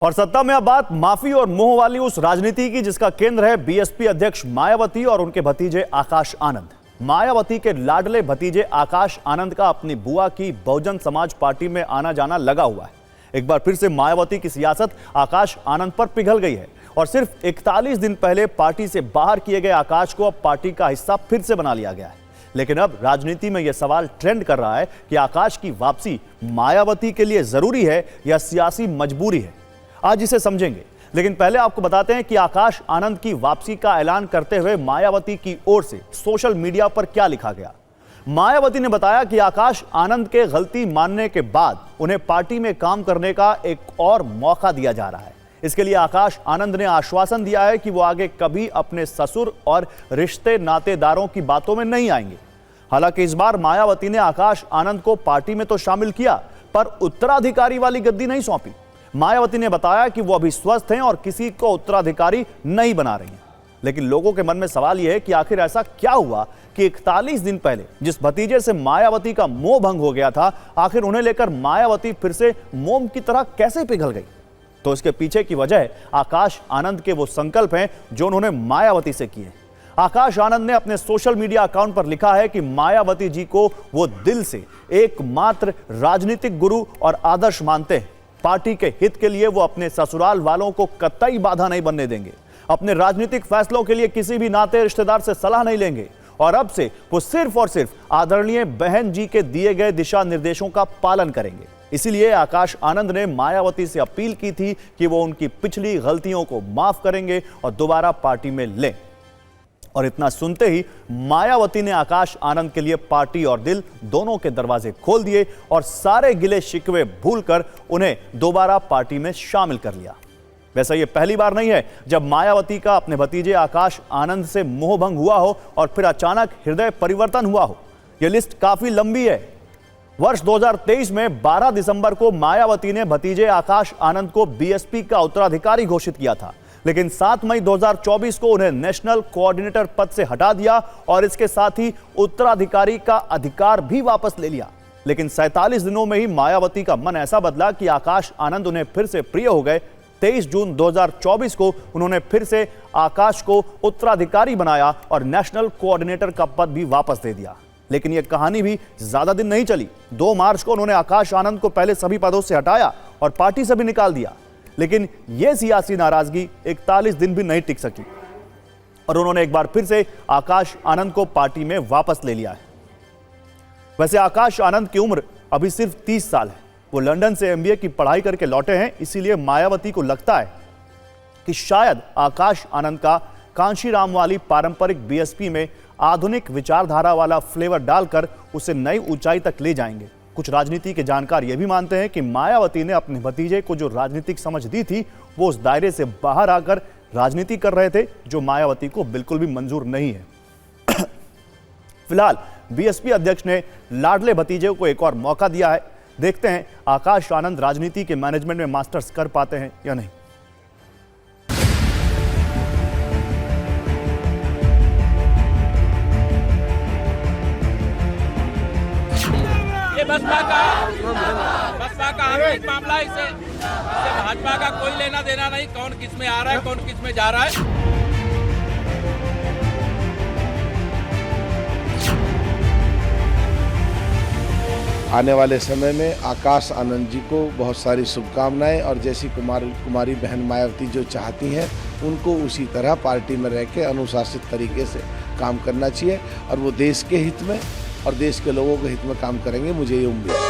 और सत्ता में अब बात माफी और मोह वाली उस राजनीति की जिसका केंद्र है बीएसपी अध्यक्ष मायावती और उनके भतीजे आकाश आनंद। मायावती के लाडले भतीजे आकाश आनंद का अपनी बुआ की बहुजन समाज पार्टी में आना जाना लगा हुआ है। एक बार फिर से मायावती की सियासत आकाश आनंद पर पिघल गई है और सिर्फ 41 दिन पहले पार्टी से बाहर किए गए आकाश को अब पार्टी का हिस्सा फिर से बना लिया गया है। लेकिन अब राजनीति में यह सवाल ट्रेंड कर रहा है कि आकाश की वापसी मायावती के लिए जरूरी है या सियासी मजबूरी है। आज इसे समझेंगे, लेकिन पहले आपको बताते हैं कि आकाश आनंद की वापसी का ऐलान करते हुए मायावती की ओर से सोशल मीडिया पर क्या लिखा गया। मायावती ने बताया कि आकाश आनंद के गलती मानने के बाद उन्हें पार्टी में काम करने का एक और मौका दिया जा रहा है। इसके लिए आकाश आनंद ने आश्वासन दिया है कि वो आगे कभी अपने ससुर और रिश्ते नातेदारों की बातों में नहीं आएंगे। हालांकि इस बार मायावती ने आकाश आनंद को पार्टी में तो शामिल किया, पर उत्तराधिकारी वाली गद्दी नहीं सौंपी। मायावती ने बताया कि वो अभी स्वस्थ हैं और किसी को उत्तराधिकारी नहीं बना रही हैं। लेकिन लोगों के मन में सवाल यह है कि आखिर ऐसा क्या हुआ कि 41 दिन पहले जिस भतीजे से मायावती का मोह भंग हो गया था, आखिर उन्हें लेकर मायावती फिर से मोम की तरह कैसे पिघल गई। तो इसके पीछे की वजह आकाश आनंद के वो संकल्प हैं जो उन्होंने मायावती से किए। आकाश आनंद ने अपने सोशल मीडिया अकाउंट पर लिखा है कि मायावती जी को वो दिल से एकमात्र राजनीतिक गुरु और आदर्श मानते हैं। पार्टी के हित के लिए वो अपने ससुराल वालों को कतई बाधा नहीं बनने देंगे। अपने राजनीतिक फैसलों के लिए किसी भी नाते रिश्तेदार से सलाह नहीं लेंगे और अब से वो सिर्फ और सिर्फ आदरणीय बहन जी के दिए गए दिशा निर्देशों का पालन करेंगे। इसीलिए आकाश आनंद ने मायावती से अपील की थी कि वो उनकी पिछली गलतियों को माफ करेंगे और दोबारा पार्टी में लें। और इतना सुनते ही मायावती ने आकाश आनंद के लिए पार्टी और दिल दोनों के दरवाजे खोल दिए और सारे गिले शिकवे भूलकर उन्हें दोबारा पार्टी में शामिल कर लिया। वैसे ये पहली बार नहीं है जब मायावती का अपने भतीजे आकाश आनंद से मोहभंग हुआ हो और फिर अचानक हृदय परिवर्तन हुआ हो। यह लिस्ट काफी लंबी है। वर्ष 2023 में 12 दिसंबर को मायावती ने भतीजे आकाश आनंद को बीएसपी का उत्तराधिकारी घोषित किया था, लेकिन 7 मई 2024 को उन्हें नेशनल कोऑर्डिनेटर पद से हटा दिया और इसके साथ ही उत्तराधिकारी का अधिकार भी वापस ले लिया। लेकिन 47 दिनों में ही मायावती का मन ऐसा बदला कि आकाश आनंद उन्हें फिर से प्रिय हो गए। 23 जून 2024 को उन्होंने फिर से आकाश को उत्तराधिकारी बनाया और नेशनल कोऑर्डिनेटर का पद भी वापस दे दिया। लेकिन यह कहानी भी ज्यादा दिन नहीं चली। 2 मार्च को उन्होंने आकाश आनंद को पहले सभी पदों से हटाया और पार्टी से भी निकाल दिया। लेकिन यह सियासी नाराजगी 41 दिन भी नहीं टिक सकी और उन्होंने एक बार फिर से आकाश आनंद को पार्टी में वापस ले लिया है। वैसे आकाश आनंद की उम्र अभी सिर्फ 30 साल है। वो लंदन से एमबीए की पढ़ाई करके लौटे हैं। इसीलिए मायावती को लगता है कि शायद आकाश आनंद का कांशीराम वाली पारंपरिक बीएसपी में आधुनिक विचारधारा वाला फ्लेवर डालकर उसे नई ऊंचाई तक ले जाएंगे। कुछ राजनीति के जानकार यह भी मानते हैं कि मायावती ने अपने भतीजे को जो राजनीतिक समझ दी थी वो उस दायरे से बाहर आकर राजनीति कर रहे थे, जो मायावती को बिल्कुल भी मंजूर नहीं है। फिलहाल बीएसपी अध्यक्ष ने लाडले भतीजे को एक और मौका दिया है। देखते हैं आकाश आनंद राजनीति के मैनेजमेंट में मास्टर्स कर पाते हैं या नहीं। बसपा का आंतरिक मामला है। इसे भाजपा का कोई लेना देना नहीं। कौन किस में आ रहा है, कौन किस में जा रहा है। आने वाले समय में आकाश आनंद जी को बहुत सारी शुभकामनाएं और जैसी कुमारी बहन मायावती जो चाहती हैं उनको उसी तरह पार्टी में रह के अनुशासित तरीके से काम करना चाहिए और वो देश के हित में और देश के लोगों के हित में काम करेंगे, मुझे ये उम्मीद है।